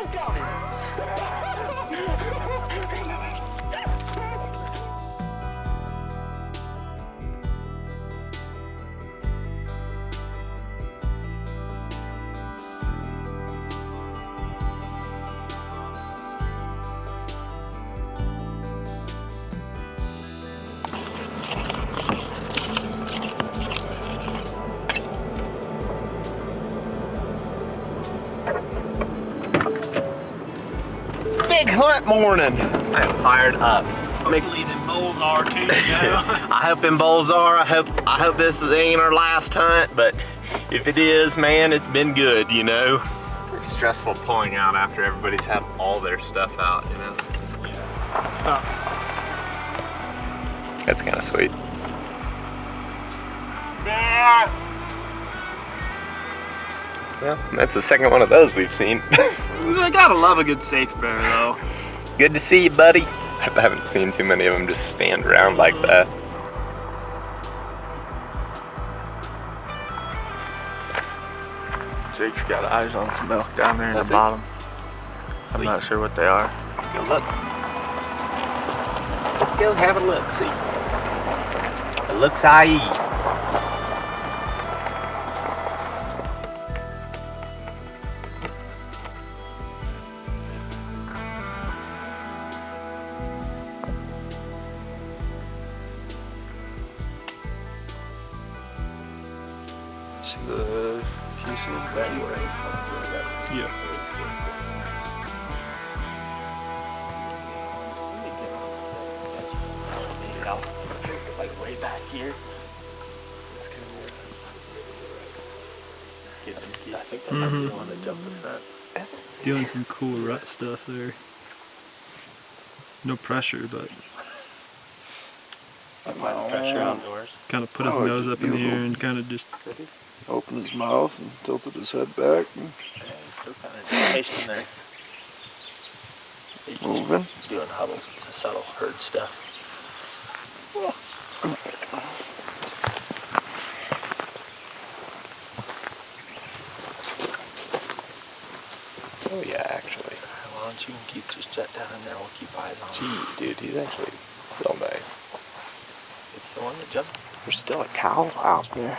stalk on it. Big hunt morning. I am fired up. Hopefully them bulls are too, you know? I hope them bulls are. I hope this ain't our last hunt, but if it is, man, it's been good, you know? It's stressful pulling out after everybody's had all their stuff out, you know? Yeah. That's kind of sweet. Well, that's the second one of those we've seen. I gotta love a good safe bear, though. Good to see you, buddy. I haven't seen too many of them just stand around like that. Jake's got eyes on some elk down there in That's the bottom. I'm not sure what they are. Let's go look. Let's go have a look, see. It looks IE. See the fusil back there? Yeah. Like way back here. I think that might be the one that jumped the fence. Doing some cool rut stuff there. No pressure, but Applying pressure outdoors. kind of put his nose up in the air and kind of just Opened his mouth and tilted his head back and Yeah, he's still kind of tasting there. He's just moving. doing huddles. It's a subtle herd stuff. Oh yeah, actually. Why don't you keep just jet down in there? We'll keep eyes on him. Jeez, dude, he's actually real nice. It's the one that jumped. There's still a cow out there.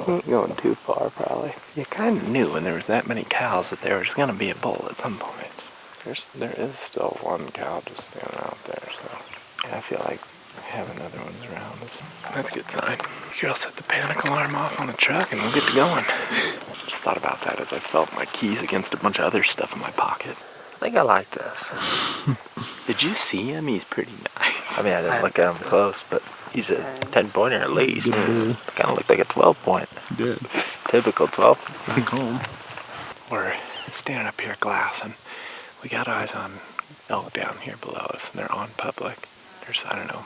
He ain't going too far, probably. You kind of knew when there was that many cows that there was going to be a bull at some point. There is still one cow just standing out there, so yeah, I feel like having other ones around that's a good sign. Here, I'll set the panic alarm off on the truck and we'll get to going. Just thought about that as I felt my keys against a bunch of other stuff in my pocket. I think I like this. Did you see him? He's pretty nice. I mean, I didn't look at him close, but he's a 10-pointer at least. Kind of looked like a 12-point. did. Typical 12. Back home. We're standing up here glassing. We got eyes on elk down here below us, and they're on public. There's, I don't know,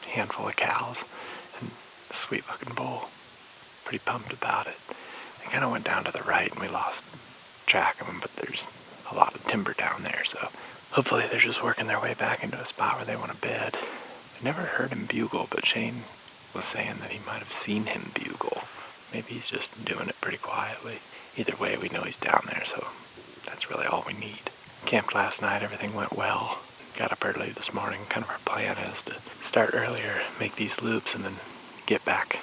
a handful of cows and a sweet-looking bull. Pretty pumped about it. They kind of went down to the right, and we lost track of them, but there's a lot of timber down there, so hopefully they're just working their way back into a spot where they want to bed. I never heard him bugle, but Shane was saying that he might have seen him bugle. Maybe he's just doing it pretty quietly. Either way, we know he's down there, so that's really all we need. Camped last night, everything went well. Got up early this morning. Kind of our plan is to start earlier, make these loops, and then get back,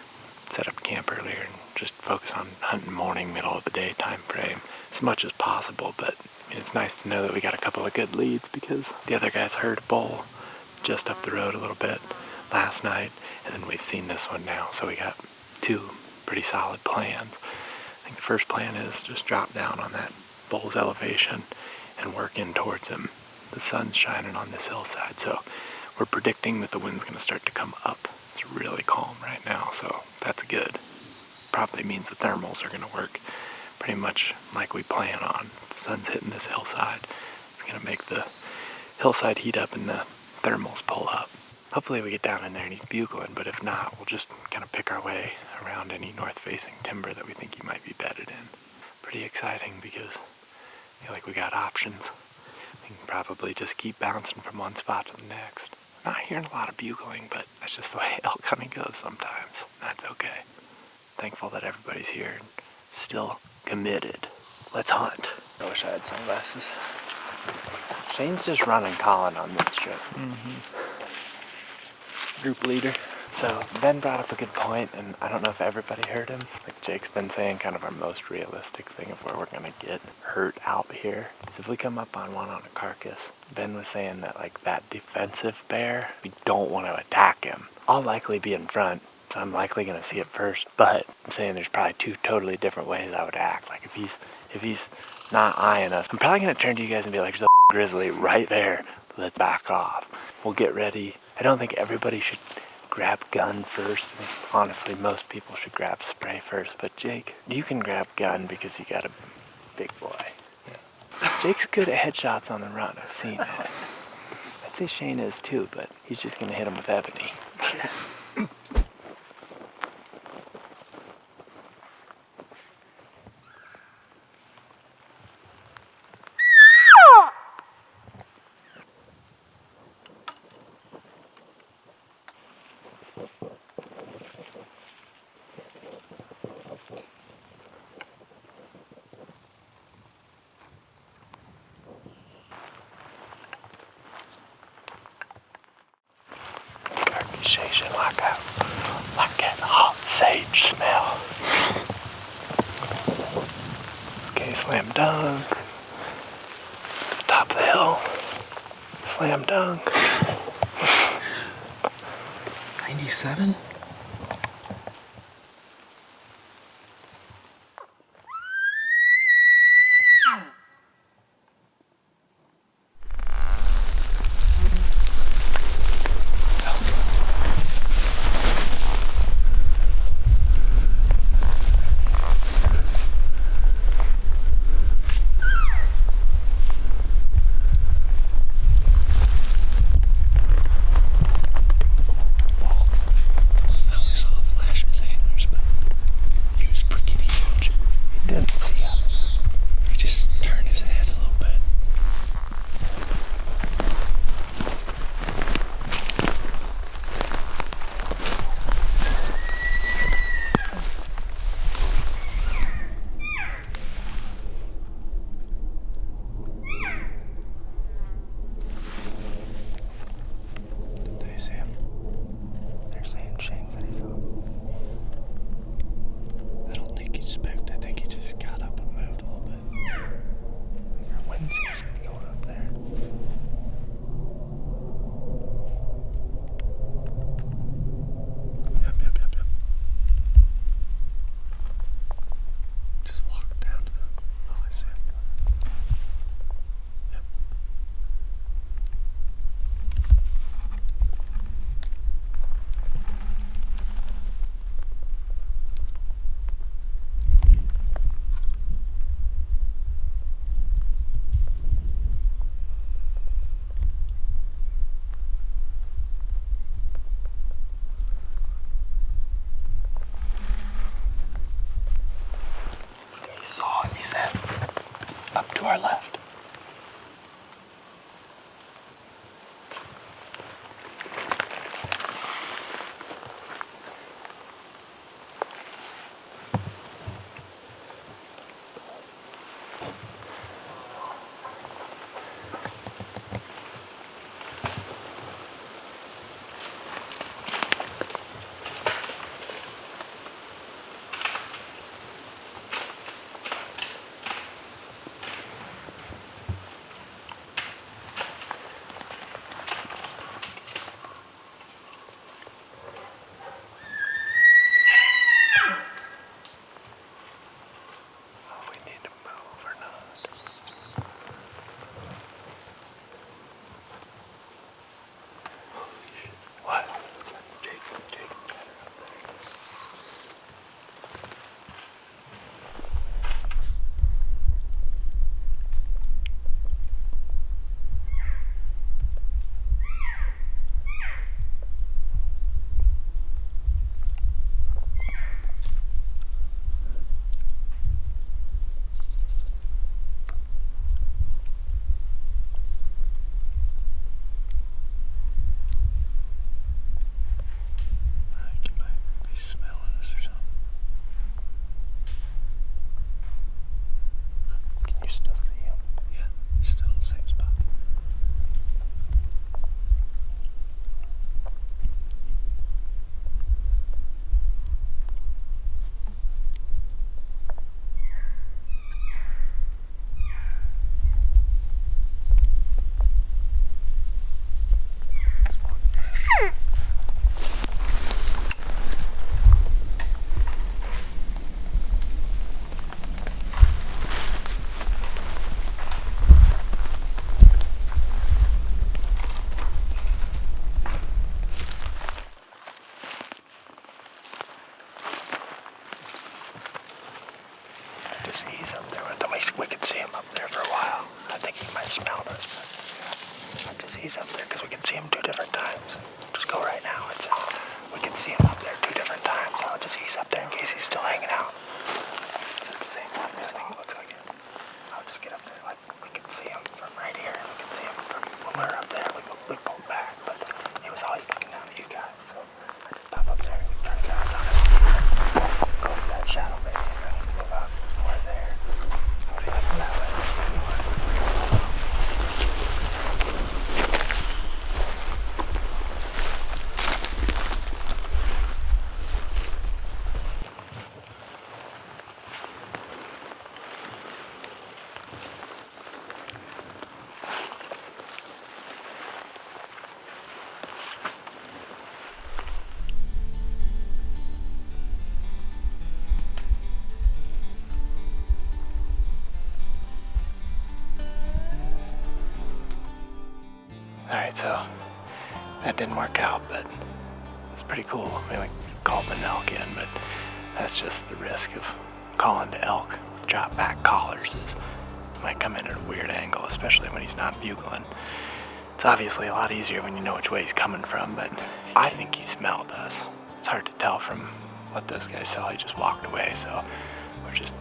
set up camp earlier, and just focus on hunting morning, middle of the day time frame as much as possible. But I mean, it's nice to know that we got a couple of good leads because the other guys heard a bull just up the road a little bit last night, and then we've seen this one now, so we got two pretty solid plans. I think the first plan is just drop down on that bull's elevation and work in towards him. The sun's shining on this hillside, so we're predicting that the wind's going to start to come up. It's really calm right now, so that's good. Probably means the thermals are going to work pretty much like we plan on. The sun's hitting this hillside. It's going to make the hillside heat up and the thermals pull up. Hopefully we get down in there and he's bugling, but if not, we'll just kind of pick our way around any north-facing timber that we think he might be bedded in. Pretty exciting because I feel like we got options. We can probably just keep bouncing from one spot to the next. I'm not hearing a lot of bugling, but that's just the way elk hunting goes sometimes. That's okay. Thankful that everybody's here and still committed. Let's hunt. I wish I had sunglasses. Shane's just running Colin on this trip. Group leader. So Ben brought up a good point, and I don't know if everybody heard him. Like Jake's been saying, kind of our most realistic thing of where we're gonna get hurt out here. So if we come up on one on a carcass, Ben was saying that like that defensive bear, we don't want to attack him. I'll likely be in front, so I'm likely gonna see it first. But I'm saying there's probably two totally different ways I would act. Like if he's not eyeing us, I'm probably gonna turn to you guys and be like, "There's a grizzly right there. Let's back off. We'll get ready." I don't think everybody should grab gun first. Honestly, most people should grab spray first. But Jake, you can grab gun because you got a big boy. Yeah. Jake's good at headshots on the run. I've seen it. I'd say Shane is too, but he's just gonna hit him with ebony. Turkey like that hot sage smell. Okay, slam dunk. Top of the hill. Slam dunk. 97? He said, up to our left. Alright, so that didn't work out, but it's pretty cool. I mean, we called an elk in, but that's just the risk of calling to elk with drop back collars is it might come in at a weird angle, especially when he's not bugling. It's obviously a lot easier when you know which way he's coming from, but I think he smelled us. It's hard to tell from what those guys saw. He just walked away, so we're just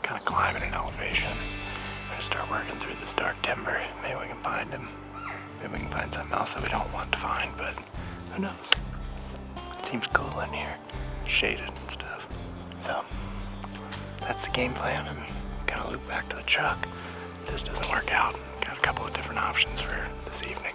kind of climbing an elevation. We're gonna start working through this dark timber. Maybe we can find him. Maybe we can find something else that we don't want to find, but who knows? It seems cool in here, shaded and stuff. So that's the game plan. I'm gonna loop back to the truck. If this doesn't work out, got a couple of different options for this evening.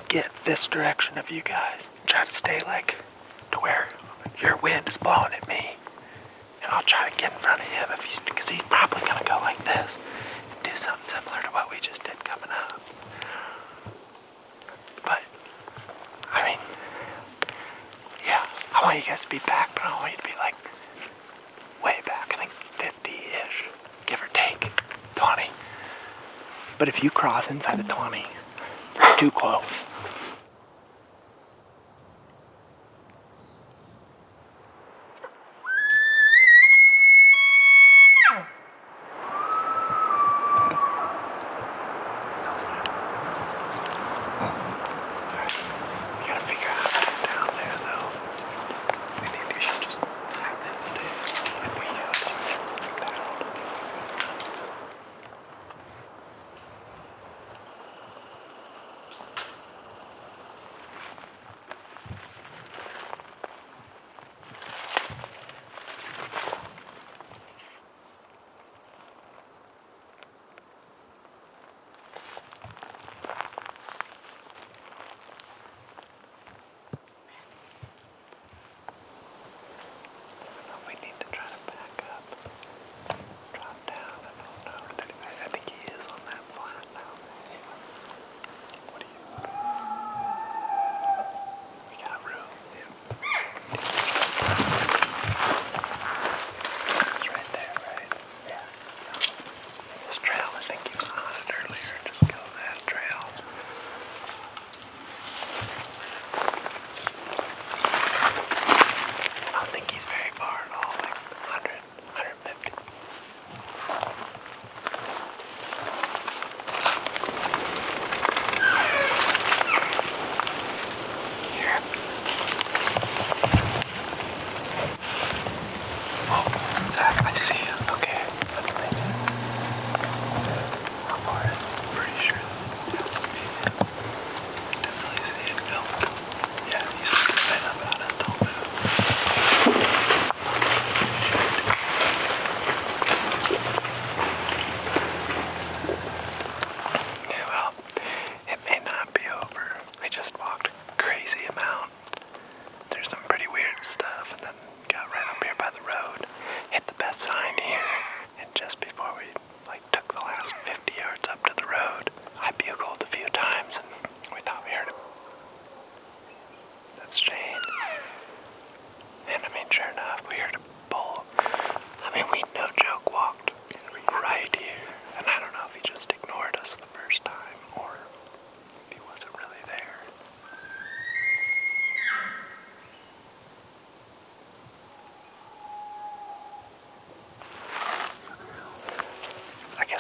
Get this direction of you guys. Try to stay like to where your wind is blowing at me, and I'll try to get in front of him if because he's probably gonna go like this and do something similar to what we just did coming up. But I mean, yeah, I want you guys to be back, but I don't want you to be like way back. I think 50-ish, give or take 20. But if you cross inside the 20, you're too close.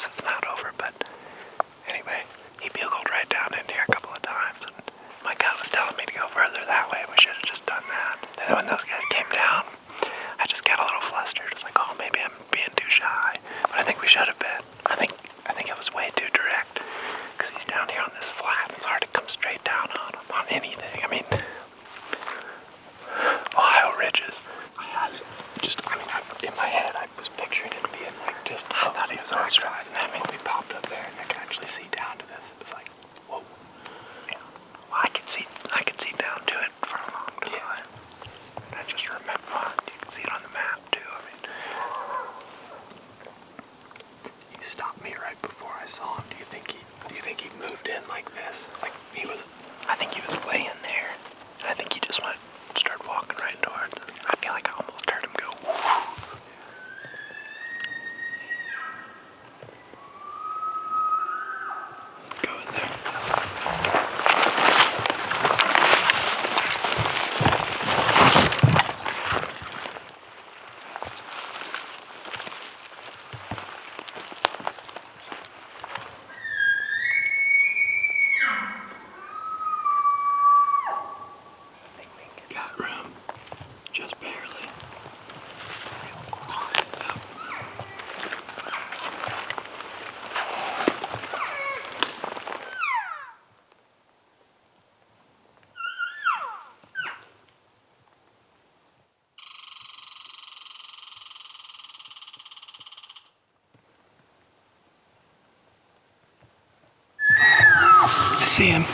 It's not over, but anyway, he bugled right down in here a couple of times, and my gut was telling me to go further that way. We should have just done that. And then when those guys came down, I just backside. I mean, we popped up there and I could actually see down to this. It was like, whoa. Yeah. Well, I could see down to it for a long time. Yeah. And I just remember, you can see it on the map too. I mean, he stopped me right before I saw him. Do you think he moved in like this? Like I think he was laying there. And I think he just started walking right towards us. I feel like I almost heard him go, whoo. Go in there. Got room. Just barely. I see him.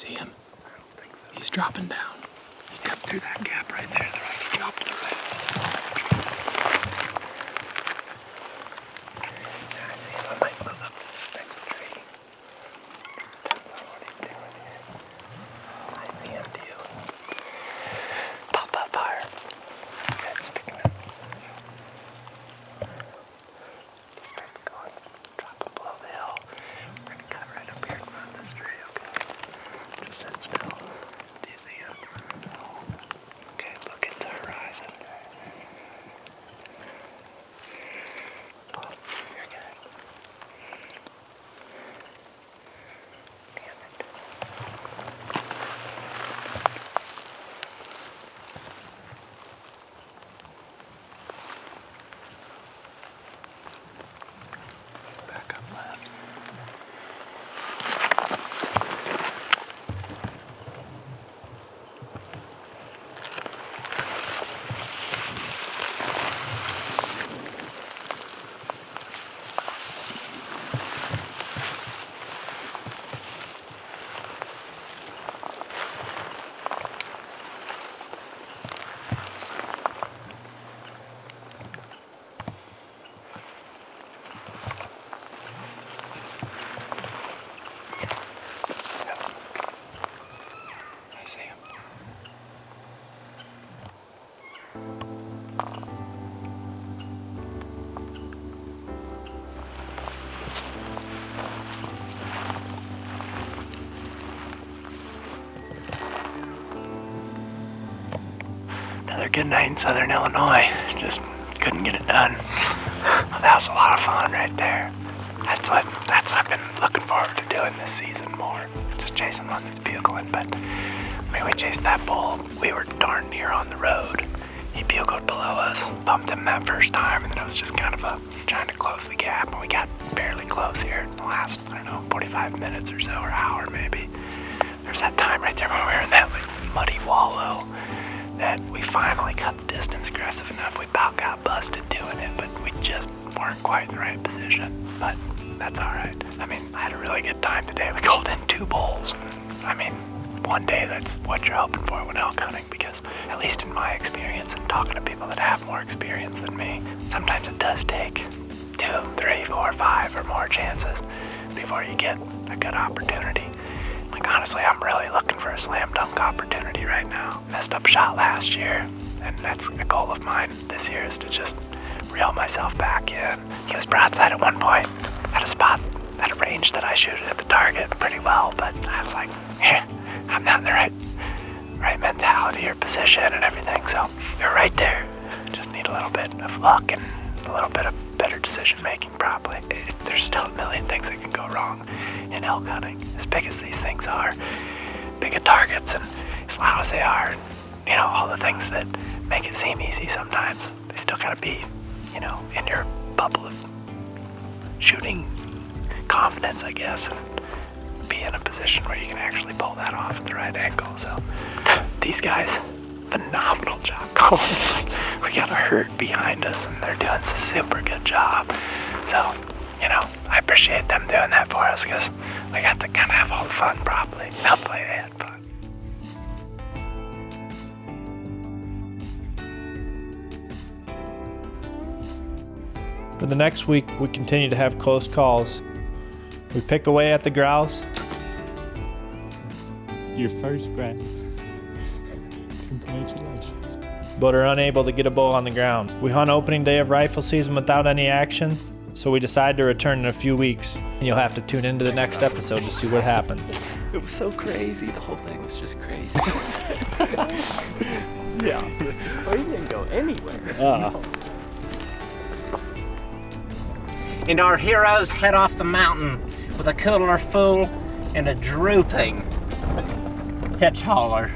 see him? He's dropping down. He cut through that gap right there. The right, he dropped to the right. I see him. I might move up to this next tree. Depends on what he's doing here. I see him too. Pop up higher. Okay, sticking it. He starts going, dropping below the hill. We're gonna cut right up here in front of this tree, okay? Just sit still. Do you see him? Okay, look at the horizon. Oh, you're good. Damn it. Back up left. I see him. Another good night in Southern Illinois. Just couldn't get it done. That was a lot of fun right there. That's what I've been looking forward to doing this season more. Just chasing one that's bugling. But I mean, we chased that bull. We were darn near on the road. He bugled below us. Bumped him that first time, and then it was just kind of trying to close the gap. And we got barely close here in the last, 45 minutes or so, or hour maybe. There's that time right there when we were in that muddy wallow that we finally cut the distance aggressive enough. We about got busted doing it, but we just weren't quite in the right position. But that's all right. I mean, I had a really good time today. We called in 2 bulls. I mean, one day that's what you're hoping for when elk hunting, because at least in my experience and talking to people that have more experience than me, sometimes it does take 2, 3, 4, 5 or more chances before you get a good opportunity. Like, honestly, I'm really looking for a slam dunk opportunity right now. Messed up a shot last year, and that's a goal of mine this year, is to just reel myself back in. He was broadside at one point, at a spot, at a range that I shoot at the target pretty well, but I was like, I'm not in the right mentality or position and everything, so you're right there. Just need a little bit of luck and a little bit of better decision making probably. There's still a million things that can go wrong in elk hunting. As big as these things are, big at targets and as loud as they are, and, all the things that make it seem easy sometimes, they still gotta be, in your bubble of shooting confidence, I guess, and be in a position where you can actually pull that off at the right angle. So these guys, phenomenal job calling. It's like we got a herd behind us and they're doing a super good job. So, I appreciate them doing that for us, because we got to kind of have all the fun probably. Hopefully they had fun. For the next week, we continue to have close calls. We pick away at the grouse. Your first prize. Congratulations. But are unable to get a bull on the ground. We hunt opening day of rifle season without any action, so we decide to return in a few weeks. And you'll have to tune into the next episode to see what happened. It was so crazy. The whole thing was just crazy. Yeah. Well, he didn't go anywhere. And our heroes head off the mountain with a cooler full and a drooping hitch hauler.